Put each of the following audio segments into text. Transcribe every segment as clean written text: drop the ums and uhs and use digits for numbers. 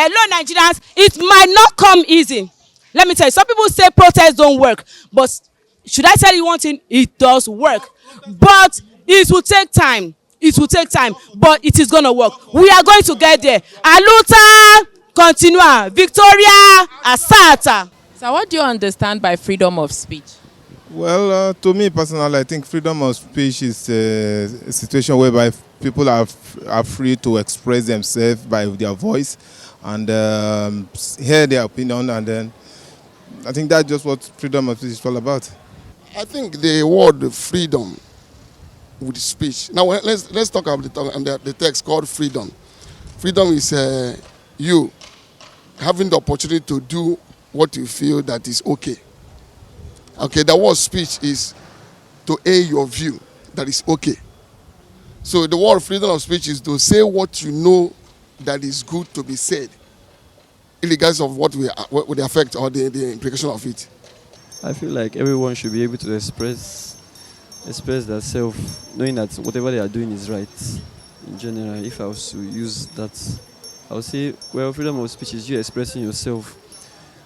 Hello, Nigerians. It might not come easy. Let me tell you, some people say protests don't work, but should I tell you one thing? It does work, but it will take time. It will take time, but it is gonna work. We are going to get there. Aluta, continua, Victoria, Asata. So what do you understand by freedom of speech? Well, to me personally, I think freedom of speech is a situation whereby people are free to express themselves by their voice and hear their opinion, and then I think that's just what freedom of speech is all about. I think the word freedom with speech. Now let's talk about the text called freedom. Freedom is you having the opportunity to do what you feel that is okay. Okay, the word speech is to air your view that is okay. So the word freedom of speech is to say what you know that is good to be said, regardless of what the effect or the implication of it. I feel like everyone should be able to express themselves, knowing that whatever they are doing is right. In general, if I was to use that, I would say, well, freedom of speech is you expressing yourself,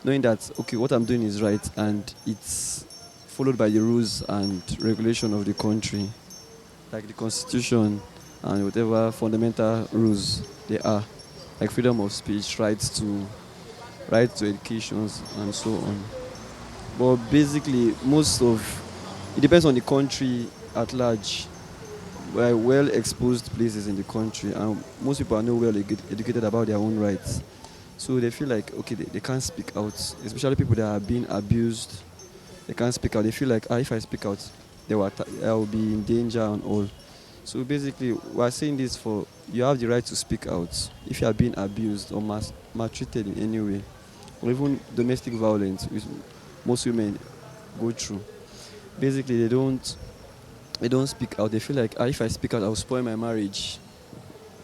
knowing that, okay, what I'm doing is right and it's followed by the rules and regulation of the country, like the constitution and whatever fundamental rules they are, like freedom of speech, right to education and so on. But basically, it depends on the country at large. We are well exposed places in the country, and most people are not well educated about their own rights. So they feel like, okay, they can't speak out, especially people that are being abused. They can't speak out. They feel like, if I speak out, I will be in danger and all. So basically, we are saying this for, you have the right to speak out if you are being abused or maltreated in any way, or even domestic violence, which most women go through. Basically, they don't speak out. They feel like, if I speak out, I will spoil my marriage.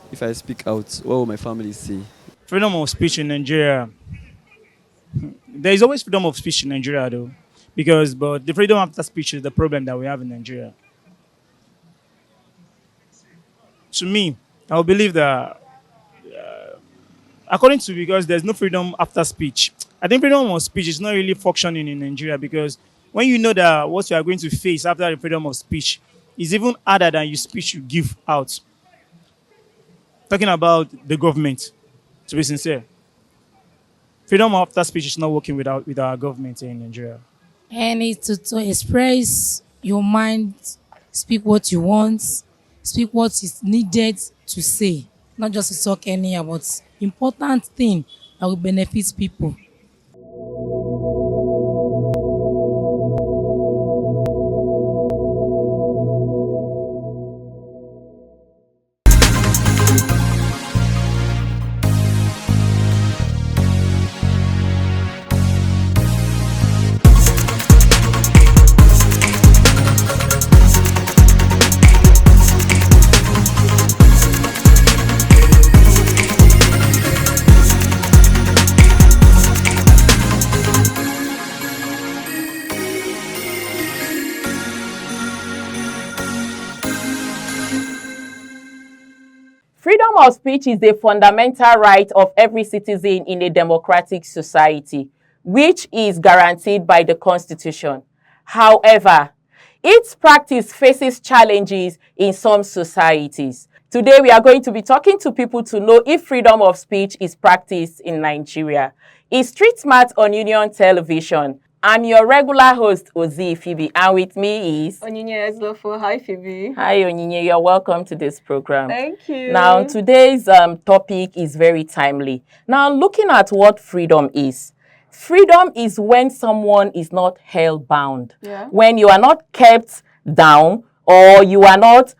If I speak out, what will my family say? Freedom of speech in Nigeria. There is always freedom of speech in Nigeria, though, but the freedom after speech is the problem that we have in Nigeria. To me, I would believe that, because there's no freedom after speech. I think freedom of speech is not really functioning in Nigeria, because when you know that what you are going to face after the freedom of speech is even harder than your speech you give out. Talking about the government, to be sincere, freedom after speech is not working with our government here in Nigeria. And it's to express your mind, speak what you want, speak what is needed to say, not just to talk anyhow, but important thing that will benefit people. Freedom of speech is a fundamental right of every citizen in a democratic society, which is guaranteed by the Constitution. However, its practice faces challenges in some societies. Today, we are going to be talking to people to know if freedom of speech is practiced in Nigeria. It's Street Smart on Union Television. I'm your regular host, Ozi Phoebe, and with me is Onyinye Ezlofo. Hi, Phoebe. Hi, Onyinye. You're welcome to this program. Thank you. Now, today's topic is very timely. Now, looking at what freedom is when someone is not held bound, when you are not kept down, or you are not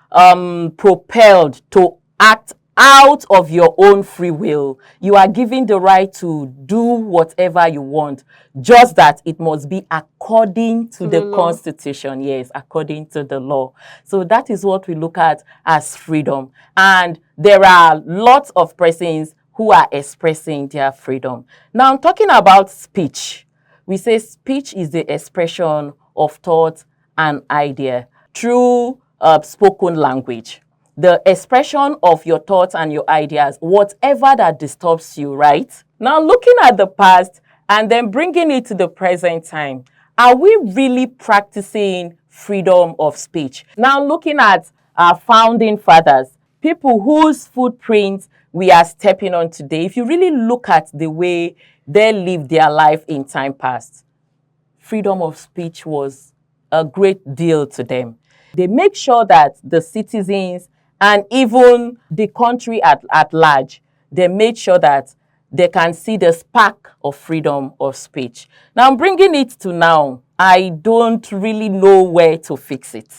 propelled to act out of your own free will. You are given the right to do whatever you want, just that it must be according to the Constitution. Yes, according to the law. So that is what we look at as freedom. And there are lots of persons who are expressing their freedom. Now, I'm talking about speech. We say speech is the expression of thought and idea through spoken language. the expression of your thoughts and your ideas, whatever that disturbs you, right? Now, looking at the past and then bringing it to the present time, are we really practicing freedom of speech? Now, looking at our founding fathers, people whose footprints we are stepping on today, if you really look at the way they lived their life in time past, freedom of speech was a great deal to them. They make sure that the citizens and even the country at large, they made sure that they can see the spark of freedom of speech. Now, bringing it to now, I don't really know where to fix it.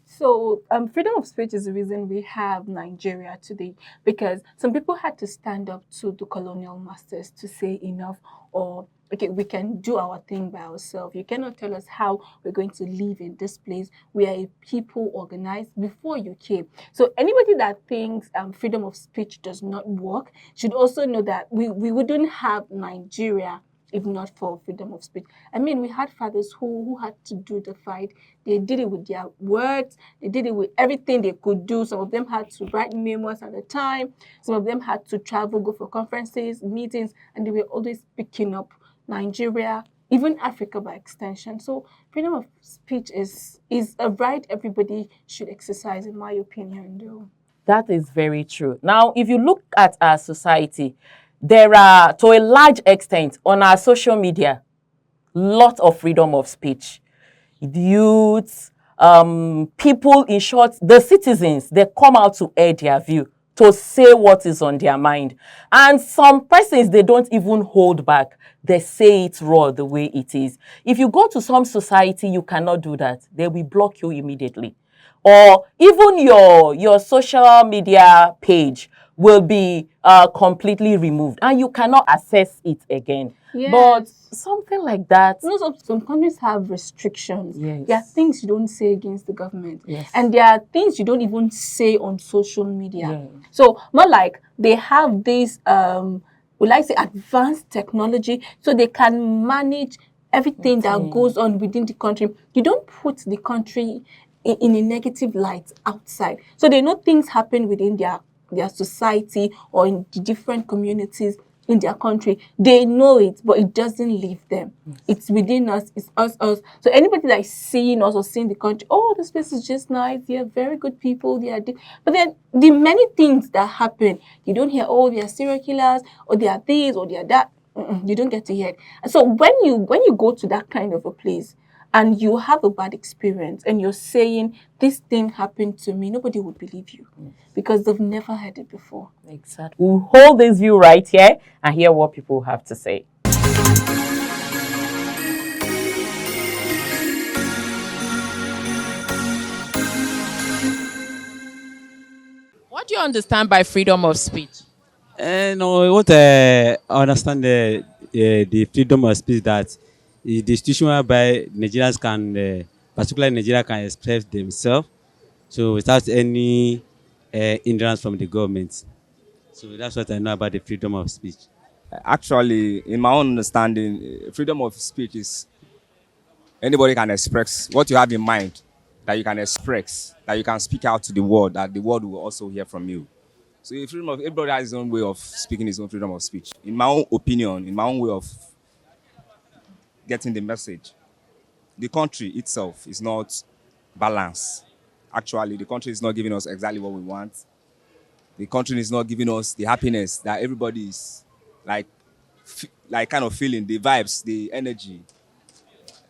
So, freedom of speech is the reason we have Nigeria today, because some people had to stand up to the colonial masters to say enough, or okay, we can do our thing by ourselves. You cannot tell us how we're going to live in this place. We are a people organized before you came. So anybody that thinks freedom of speech does not work should also know that we wouldn't have Nigeria if not for freedom of speech. I mean, we had fathers who had to do the fight. They did it with their words. They did it with everything they could do. Some of them had to write memoirs at a time. Some of them had to travel, go for conferences, meetings, and they were always picking up Nigeria, even Africa by extension. So freedom of speech is a right everybody should exercise, in my opinion, though. That is very true. Now, if you look at our society, there are, to a large extent, on our social media, lot of freedom of speech. Youths, people, in short, the citizens, they come out to air their view, to say what is on their mind. And some persons, they don't even hold back. They say it raw the way it is. If you go to some society, you cannot do that. They will block you immediately. Or even your social media page will be completely removed and you cannot access it again. Yes. But something like that. You know, some countries have restrictions. Yes. There are things you don't say against the government. Yes. And there are things you don't even say on social media. Yeah. So more like they have this would I say advanced technology so they can manage everything that goes on within the country. You don't put the country in a negative light outside. So they know things happen within their society or in the different communities in their country. They know it, but it doesn't leave them. Yes. It's within us, it's us. So anybody that is seeing us or seeing the country, oh, this place is just nice, they are very good people, but then the many things that happen, you don't hear, oh, they are serial killers, or they are this, or they are that. You don't get to hear it. And so when you go to that kind of a place, and you have a bad experience and you're saying this thing happened to me, nobody would believe you because they've never heard it before. Exactly. We'll hold this view right here and hear what people have to say. What do you understand by freedom of speech? No, what I understand the freedom of speech that is the institution whereby Nigerians can, particularly Nigeria, can express themselves, so without any hindrance from the government. So that's what I know about the freedom of speech. Actually, in my own understanding, freedom of speech is anybody can express what you have in mind, that you can express, that you can speak out to the world, that the world will also hear from you. So everybody has his own way of speaking his own freedom of speech. In my own opinion, in my own way of getting the message, the country itself is not balanced. Actually, the country is not giving us exactly what we want. The country is not giving us the happiness that everybody is like kind of feeling, the vibes, the energy.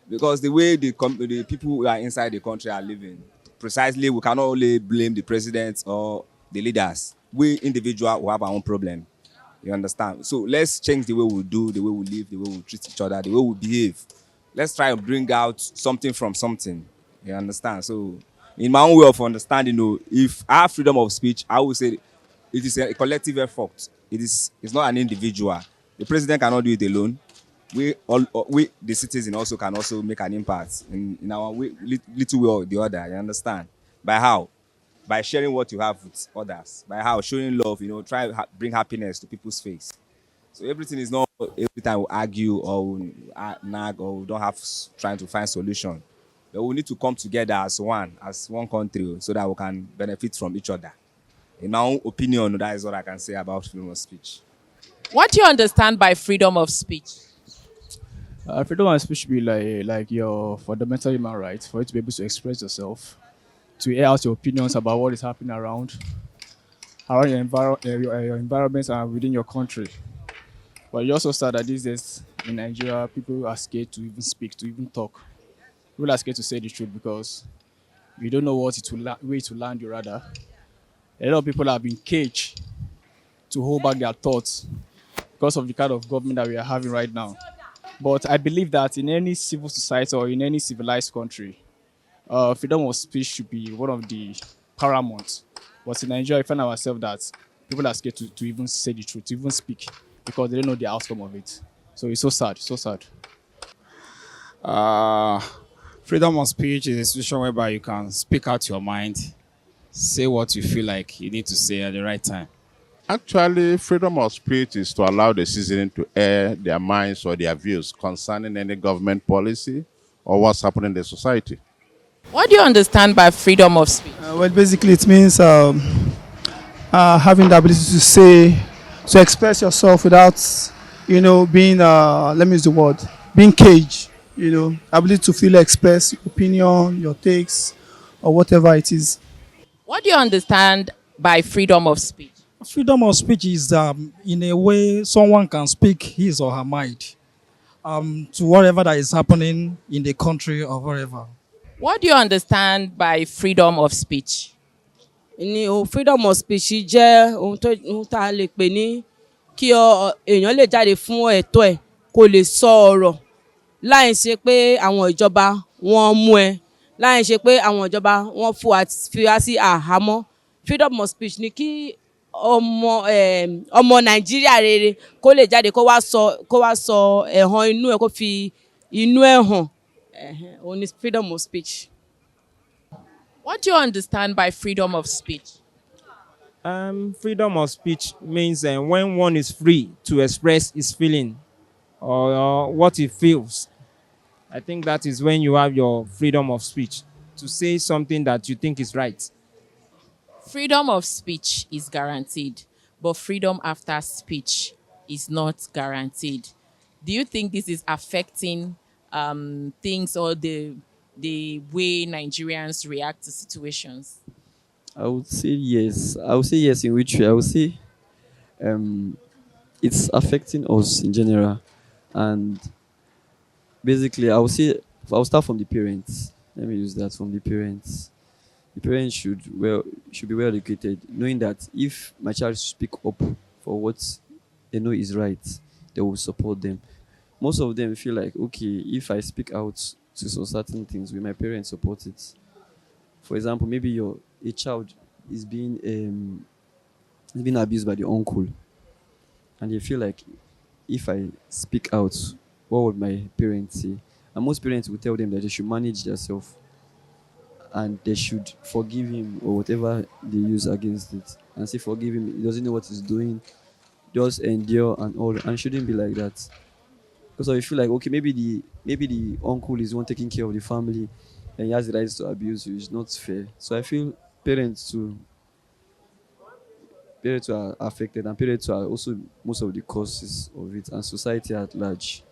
Because the way the people who are inside the country are living, precisely, we cannot only blame the president or the leaders. We individuals will have our own problem. You understand? So let's change the way we do, the way we live, the way we treat each other, the way we behave. Let's try and bring out something from something. You understand? So in my own way of understanding, if I have freedom of speech, I would say it is a collective effort. It's not an individual. The president cannot do it alone. We, the citizens, also can also make an impact in our way, little way or the other. You understand? By how? By sharing what you have with others. By how? Showing love. Try to bring happiness to people's face. So everything is not every time we argue or we nag or we don't have trying to find solution. But we need to come together as one country, so that we can benefit from each other. In my own opinion, that is what I can say about freedom of speech. What do you understand by freedom of speech? Freedom of speech should be like your fundamental human right for you to be able to express yourself, to air out your opinions about what is happening around your environment and within your country. But you also said that these days in Nigeria, people are scared to even speak, to even talk. People are scared to say the truth because we don't know where to land you rather. A lot of people have been caged to hold back their thoughts because of the kind of government that we are having right now. But I believe that in any civil society or in any civilized country, freedom of speech should be one of the paramount. But in Nigeria, we find ourselves that people are scared to even say the truth, to even speak, because they don't know the outcome of it. So it's so sad, so sad. Uh, Freedom of speech is a situation whereby you can speak out your mind, say what you feel like you need to say at the right time. Actually, freedom of speech is to allow the citizen to air their minds or their views concerning any government policy or what's happening in the society. What do you understand by freedom of speech? Well, basically, it means having the ability to say, to express yourself without, being, let me use the word, being caged. Ability to freely express your opinion, your takes, or whatever it is. What do you understand by freedom of speech? Freedom of speech is, in a way, someone can speak his or her mind to whatever that is happening in the country or wherever. What do you understand by freedom of speech? Ní o freedom of speech jẹ́ ohun tá a lè pè ní kí èèyàn lè jáde fún ẹ̀tọ́ ẹ̀ kó lè sọ ọ̀rọ̀ láì ṣe pé àwọn ìjọba wọ́n mú ẹ láì ṣe pé àwọn ìjọba wọ́n fi wá sí àhámọ́. Freedom of speech ni kí ọmọ Nàìjíríà rere kó lè jáde kó wá sọ ẹ̀hàn inú ẹ̀ kó fi inú ẹ̀ hàn. Òun ni freedom of speech. What do you understand by freedom of speech? Freedom of speech means when one is free to express his feeling or what he feels. I think that is when you have your freedom of speech to say something that you think is right. Freedom of speech is guaranteed, but freedom after speech is not guaranteed. Do you think this is affecting things or the way Nigerians react to situations? I would say yes. I would say yes in which way? I would say it's affecting us in general. And basically, I would say, I'll start from the parents. Let me use that from the parents. The parents should be well educated, knowing that if my child speak up for what they know is right, they will support them. Most of them feel like, okay, if I speak out to some certain things, will my parents support it? For example, maybe a child is being abused by the uncle, and they feel like, if I speak out, what would my parents say? And most parents will tell them that they should manage themselves and they should forgive him or whatever they use against it, and say forgive him. He doesn't know what he's doing. Just endure and all, and shouldn't be like that. Because I feel like, okay, maybe the uncle is the one taking care of the family and he has the rights to abuse you. It's not fair. So I feel parents are affected, and parents are also most of the causes of it, and society at large.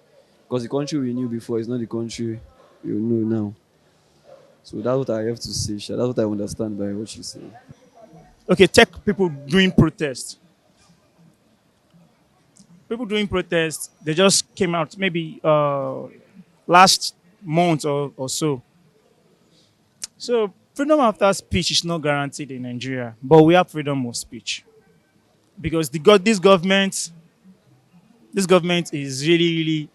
Because the country we knew before is not the country we know now. So that's what I have to say. Sha. That's what I understand by what you say. Okay, take people doing protest. People doing protest, they just came out maybe last month or so. So freedom after speech is not guaranteed in Nigeria, but we have freedom of speech because this government is really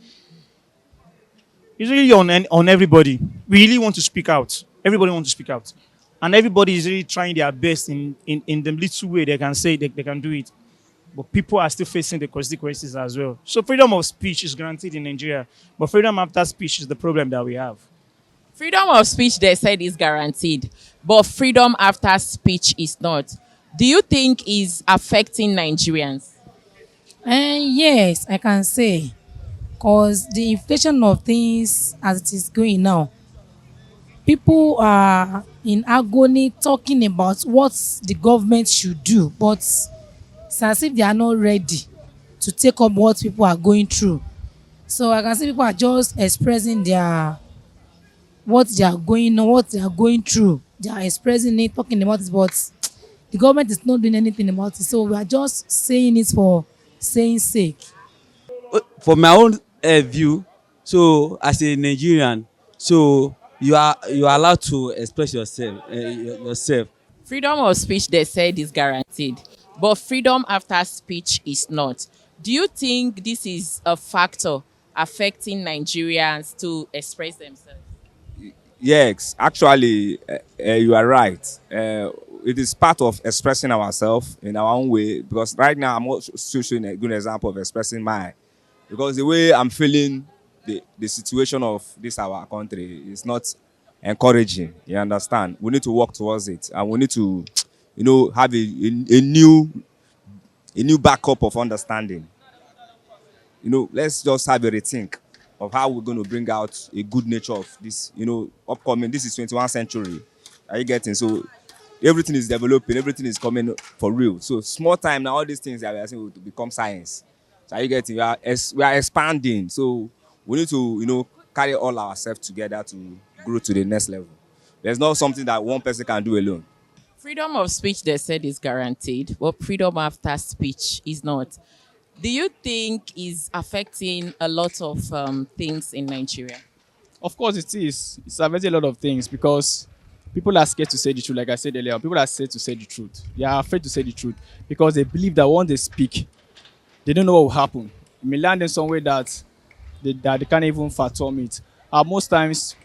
on everybody. We really want to speak out. Everybody wants to speak out, and everybody is really trying their best in the little way they can say they can do it. But people are still facing the consequences as well. So freedom of speech is guaranteed in Nigeria, but freedom after speech is the problem that we have. Freedom of speech, they said, is guaranteed, but freedom after speech is not. Do you think is affecting Nigerians? Yes, I can say. Because the inflation of things as it is going now, people are in agony talking about what the government should do, but it's as if they are not ready to take up what people are going through. So I can see people are just expressing their what they are going on, what they are going through. They are expressing it, talking about it, but the government is not doing anything about it. So we are just saying it for saying sake. For my own view, so as a Nigerian, so you are allowed to express yourself, yourself. Freedom of speech, they said, is guaranteed, but freedom after speech is not. Do you think this is a factor affecting Nigerians to express themselves? Yes, actually, you are right. It is part of expressing ourselves in our own way because right now I'm also showing a good example of expressing mine. Because the way I'm feeling, the situation of this our country is not encouraging. You understand? We need to work towards it, and we need to, have a new backup of understanding. Let's just have a rethink of how we're going to bring out a good nature of this, upcoming. This is 21st century. Are you getting? So everything is developing, everything is coming for real. So small time now, all these things that we are saying will become science. So are you getting? We are expanding. So we need to, carry all ourselves together to grow to the next level. There's not something that one person can do alone. Freedom of speech, they said, is guaranteed, but freedom after speech is not. Do you think is affecting a lot of things in Nigeria? Of course, it is. It's affecting a lot of things because people are scared to say the truth. Like I said earlier, people are scared to say the truth. They are afraid to say the truth because they believe that once they speak, they don't know what will happen. It may land in some way that they can't even fathom it. Most times,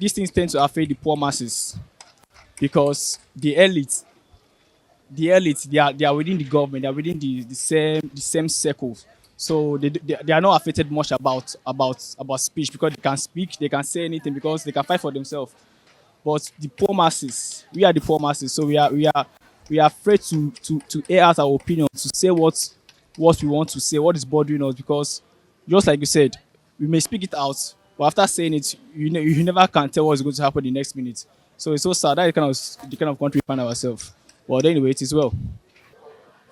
these things tend to affect the poor masses because the elite, they are within the government, they are within the same circles. So they are not affected much about speech because they can speak, they can say anything because they can fight for themselves. But the poor masses, we are the poor masses, so we are afraid to air out our opinion, to say what we want to say, what is bothering us, because just like you said, we may speak it out, but after saying it, you never can tell what's going to happen the next minute. So it's so sad. That is the kind of country we find ourselves. But anyway, it is well.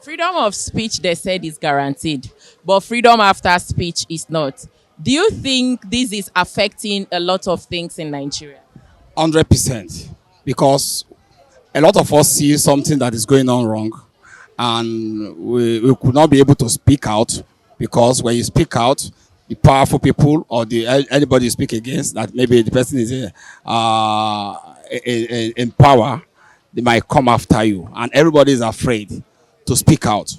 Freedom of speech, they said, is guaranteed, but freedom after speech is not. Do you think this is affecting a lot of things in Nigeria? 100%, because a lot of us see something that is going on wrong, and we could not be able to speak out, because when you speak out, the powerful people or anybody you speak against, that maybe the person is in power, they might come after you, and everybody is afraid to speak out.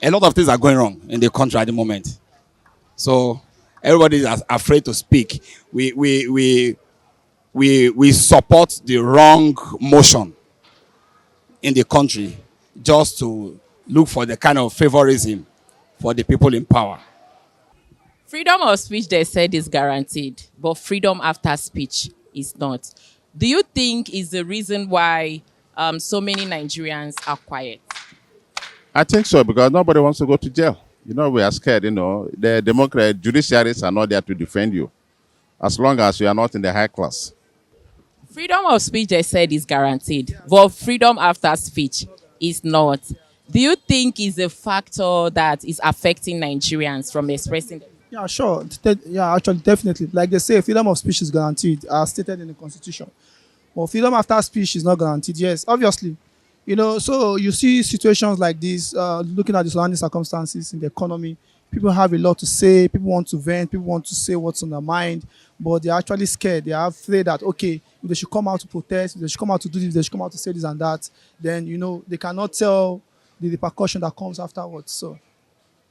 A lot of things are going wrong in the country at the moment, so everybody is afraid to speak. We support the wrong motion in the country just to look for the kind of favorism for the people in power. Freedom of speech, they said, is guaranteed, but freedom after speech is not. Do you think is the reason why so many Nigerians are quiet? I think so because nobody wants to go to jail. We are scared. The Democrat judiciaries are not there to defend you, as long as you are not in the high class. Freedom of speech, they said, is guaranteed, but freedom after speech is not. Do you think is a factor that is affecting Nigerians from expressing? Yeah, sure. Yeah, actually, definitely. Like they say, freedom of speech is guaranteed, as stated in the Constitution. But freedom after speech is not guaranteed. Yes, obviously. So you see situations like this, looking at the surrounding circumstances in the economy, people have a lot to say, people want to vent, people want to say what's on their mind, but they're actually scared. They are afraid that, okay, if they should come out to protest, if they should come out to do this, if they should come out to say this and that, then, they cannot tell the repercussion that comes afterwards. So,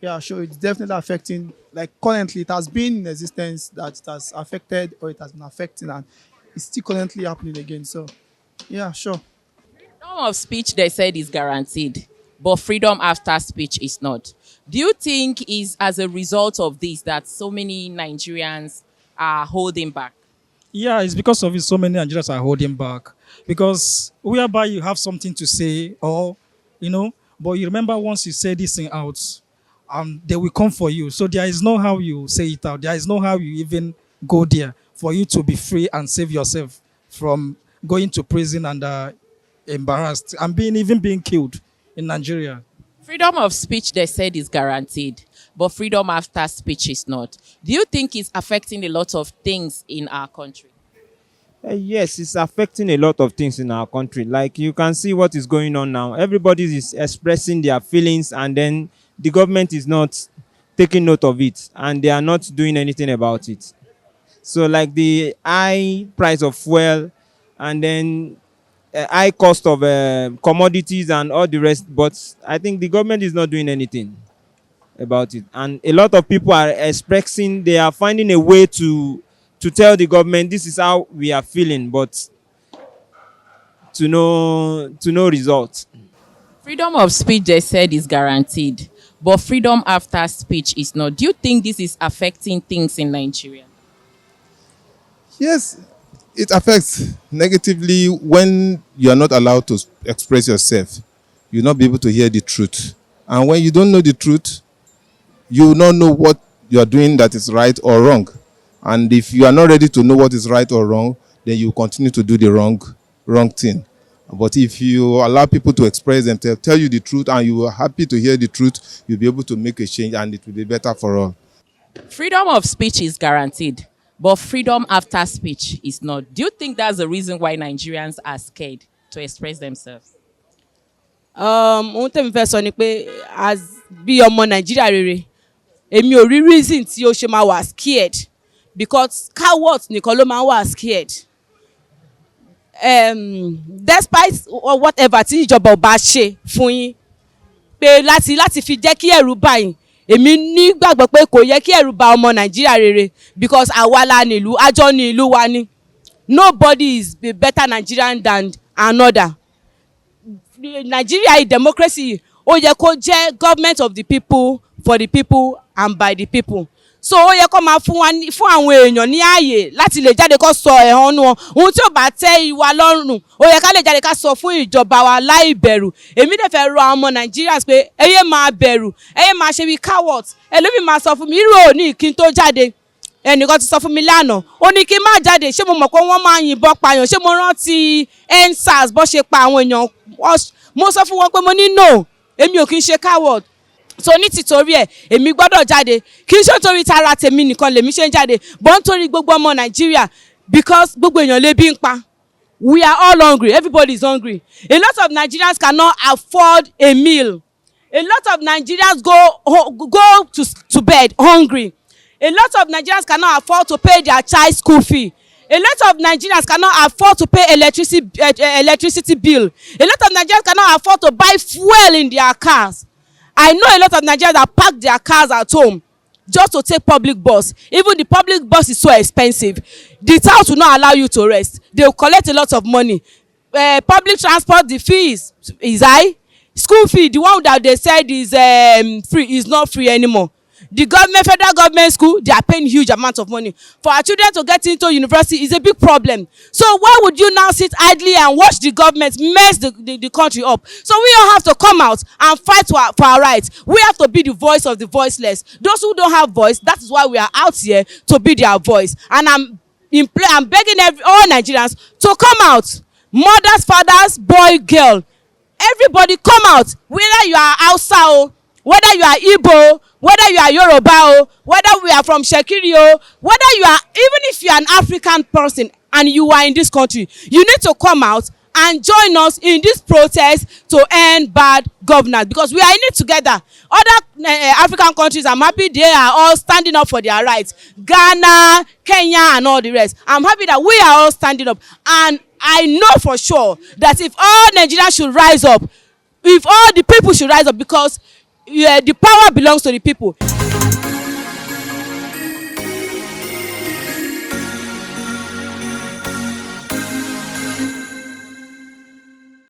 yeah, sure, it's definitely affecting, like currently, it has been in existence that it has affected or it has been affecting, and it's still currently happening again. So, yeah, sure. Freedom of speech, they said, is guaranteed, but freedom after speech is not. Do you think is as a result of this that so many Nigerians are holding back? Yeah, it's because of it so many Nigerians are holding back. Because whereby you have something to say, or but you remember once you say this thing out, they will come for you. So there is no how you say it out. There is no how you even go there for you to be free and save yourself from going to prison and embarrassed and being killed in Nigeria. Freedom of speech, they said, is guaranteed, but freedom after speech is not. Do you think it's affecting a lot of things in our country? Yes, it's affecting a lot of things in our country. Like you can see what is going on now. Everybody is expressing their feelings, and then the government is not taking note of it, and they are not doing anything about it. So, like the high price of fuel, and then high cost of commodities and all the rest. But I think the government is not doing anything about it, and a lot of people are expressing. They are finding a way to tell the government this is how we are feeling, but to no result. Freedom of speech, they said, is guaranteed, but freedom after speech is not. Do you think this is affecting things in Nigeria? Yes, it affects negatively when you are not allowed to express yourself. You'll not be able to hear the truth. And when you don't know the truth, you will not know what you are doing that is right or wrong. And if you are not ready to know what is right or wrong, then you continue to do the wrong thing. But if you allow people to express themselves, tell you the truth, and you are happy to hear the truth, you'll be able to make a change, and it will be better for all. Freedom of speech is guaranteed, but freedom after speech is not. Do you think that's the reason why Nigerians are scared to express themselves? Ohun tẹ́mi fẹ́ sọ ni pé as bí ọmọ Nàìjíríà rere èmi ò rí reason tí ó ṣe máa wà scared because cowards nìkan ló máa ń wà scared. Despite whatever tí ìjọba ò bá ṣe fún yín pé láti fi jẹ́ kí ẹ̀rù bà yín, èmi nígbàgbọ́ pé kò yẹ kí ẹ̀rù bà ọmọ Nàìjíríà rere because àwa la nílùú, àjọ ní ìlú wa ni. Nobody is a better Nigerian than another. Nigeria democracy ó yẹ kó jẹ́ government of the people, for the people and by the people. So ó yẹ kó máa fún àwọn èèyàn ní ààyè láti lè jáde kó sọ ẹ̀hónú wọn. Ohun tí ò bá tẹ́ ìwà lọ́rùn ó yẹ ká lè jáde ká sọ fún ìjọba wa láì bẹ̀rù. Èmi dẹ̀ fẹ́ rọ àwọn ọmọ Nigerians pé ẹ yé máa bẹ̀rù, ẹ yé máa ṣe bí cowards. Ẹlòmíì máa sọ fún mi irú òní kí n tó jáde. Ẹnìkan ti sọ fún mi lánàá ó ní kí n má jáde, ṣé mo mọ̀ pé wọ́n máa yìnbọn pààyàn, ṣé mo rántí EndSARS bó ṣe pa àwọn èèyàn. Mo sọ fún wọn pé mo ní no, èmi ò kí ń ṣe coward. So ní tìtorí ẹ̀ èmi gbọ́dọ̀ jáde, kì í ṣe nítorí tara tèmi nìkan lèmi ṣe ń jáde, but nítorí gbogbo ọmọ Nàìjíríà because gbogbo èèyàn lèbí ń pa. We are all hungry, everybody is hungry. A lot of Nigerians cannot afford a meal. A lot of Nigerians go to bed hungry. A lot of Nigerians cannot afford to pay their child school fee. A lot of Nigerians cannot afford to pay electricity bill. A lot of Nigerians cannot afford to buy fuel in their cars. I know a lot of Nigerians that park their cars at home just to take public bus. Even the public bus is so expensive. The town will not allow you to rest. They will collect a lot of money. Public transport, the fee is high. School fee, the one that they said is free, is not free anymore. The federal government school, they are paying huge amounts of money. For our children to get into university is a big problem. So why would you now sit idly and watch the government mess the country up? So we all have to come out and fight for our rights. We have to be the voice of the voiceless. Those who don't have voice, that is why we are out here to be their voice. And I'm begging all Nigerians to come out. Mothers, fathers, boy, girl. Everybody come out. Whether you are Hausa, whether you are Igbo, whether you are Yoruba, whether we are from Shekiri, whether you are, even if you are an African person and you are in this country, you need to come out and join us in this protest to end bad governance, because we are in it together. Other African countries, I'm happy they are all standing up for their rights. Ghana, Kenya, and all the rest. I'm happy that we are all standing up. And I know for sure that if all Nigerians should rise up, if all the people should rise up, because the power belongs to the people.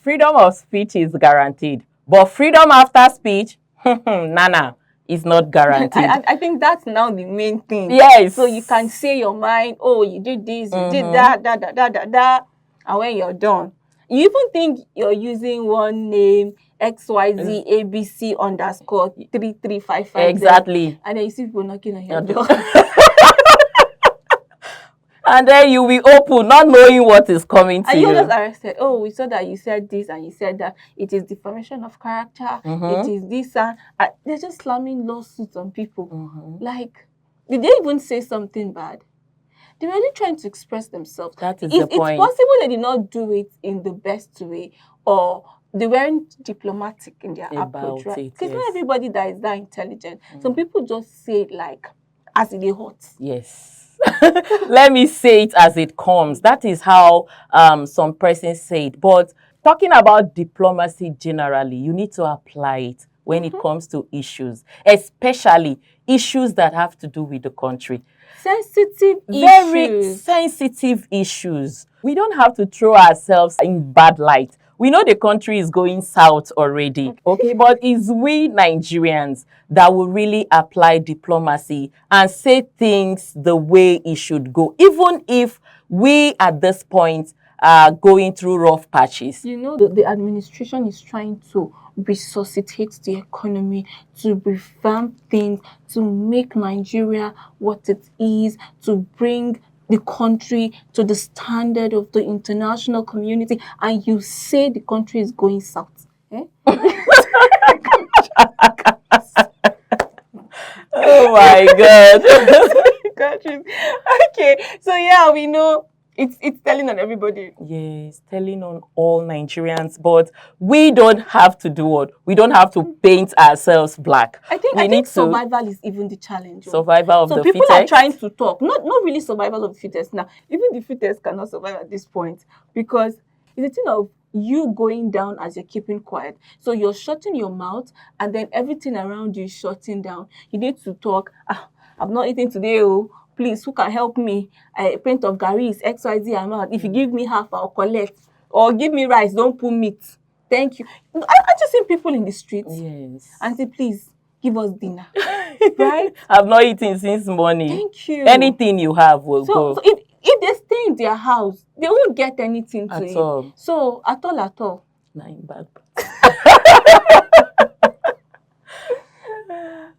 Freedom of speech is guaranteed, but freedom after speech, Nana, is not guaranteed. I think that's now the main thing. Yes. So you can say your mind, oh, you did this, you did that, and when you're done, you even think you're using one name, XYZ ABC underscore 3355. Exactly. And then you see people knocking on your door. And then you will open, not knowing what is coming to And you. you're just arrested. Oh, we saw that you said this and you said that. It is defamation of character. It is this and they're just slamming lawsuits on people. Like, did they even say something bad? They were only trying to express themselves. That is if the it's point. possible they did not do it in the best way, or they weren't diplomatic in their approach, right? Because not everybody that is that intelligent. Some people just say it like as it is hot. Yes. Let me say it as it comes. That is how some persons say it. But talking about diplomacy generally, you need to apply it when it comes to issues, especially issues that have to do with the country. Sensitive Very issues. sensitive issues. We don't have to throw ourselves in bad light. We know the country is going south already, okay? But it's we Nigerians that will really apply diplomacy and say things the way it should go, even if we at this point are going through rough patches. You know, the administration is trying to resuscitate the economy, to revamp things, to make Nigeria what it is, to bring the country to the standard of the international community, and you say the country is going south. Eh? Oh my God. Okay, so yeah, we know it's telling on everybody. Yes, telling on all Nigerians, but we don't have to do what? We don't have to paint ourselves black. I think survival is even the challenge. Survival of the fittest. So people are trying to talk, not really survival of the fittest now. Even the fittest cannot survive at this point, because it's a thing of you going down as you're keeping quiet. So you're shutting your mouth, and then everything around you is shutting down. You need to talk. I'm not eating today, oh. Please, who can help me? A pint of Gary is XYZ amount. If you give me half, I'll collect. Or give me rice, don't put meat. Thank you. I just see people in the streets. Yes. Auntie, please, give us dinner. Right? I've not eaten since morning. Thank you. Anything you have will go. So if they stay in their house, they won't get anything to eat. All. So, at all. Nine bad.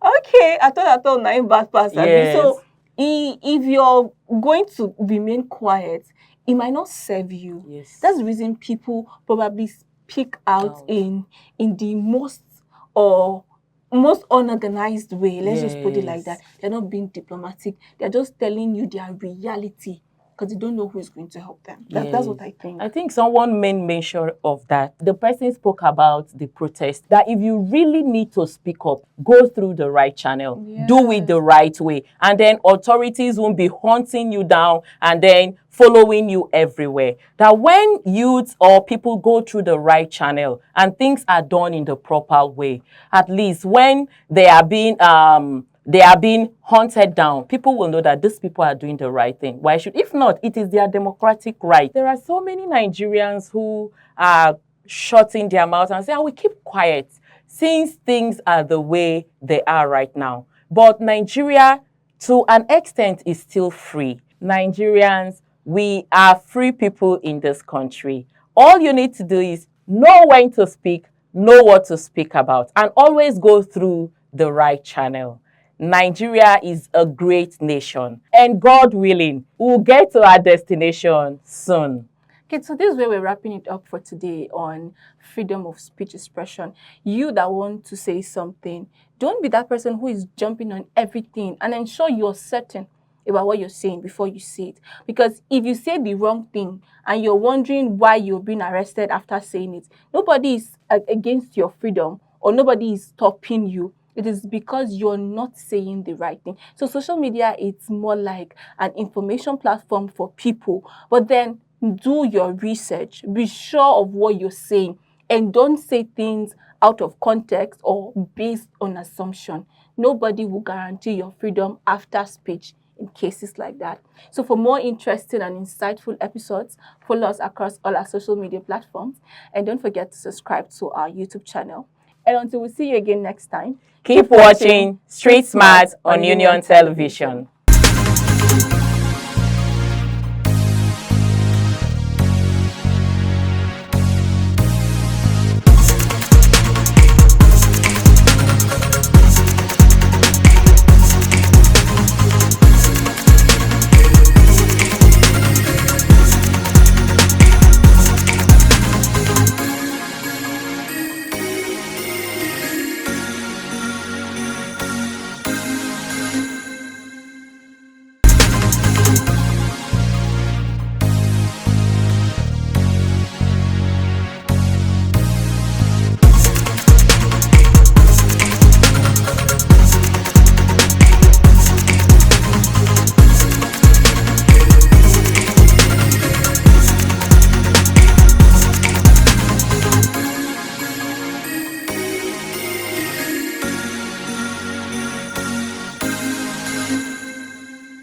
Okay, at all, 9 bad pass. Yes. So, if you're going to remain quiet, it might not serve you. Yes. That's the reason people probably speak out in the most unorganized way. Let's just put it like that. They're not being diplomatic. They're just telling you their reality, because they don't know who is going to help them. That's what I think. I think someone made mention of that. The person spoke about the protest, that if you really need to speak up, go through the right channel, do it the right way, and then authorities won't be hunting you down and then following you everywhere. That when youths or people go through the right channel and things are done in the proper way, at least when they are being hunted down, people will know that these people are doing the right thing. Why should? If not, it is their democratic right. There are so many Nigerians who are shutting their mouths and say, I will keep quiet since things are the way they are right now. But Nigeria, to an extent, is still free. Nigerians, we are free people in this country. All you need to do is know when to speak, know what to speak about, and always go through the right channel. Nigeria is a great nation, and God willing, we'll get to our destination soon. Okay, so this is where we're wrapping it up for today on freedom of speech expression. You that want to say something, don't be that person who is jumping on everything, and ensure you're certain about what you're saying before you say it. Because if you say the wrong thing and you're wondering why you're being arrested after saying it, nobody is against your freedom, or nobody is stopping you. It is because you're not saying the right thing. So social media, it's more like an information platform for people. But then do your research. Be sure of what you're saying. And don't say things out of context or based on assumption. Nobody will guarantee your freedom after speech in cases like that. So for more interesting and insightful episodes, follow us across all our social media platforms. And don't forget to subscribe to our YouTube channel. And until we see you again next time, keep watching Street Smart on Union Television.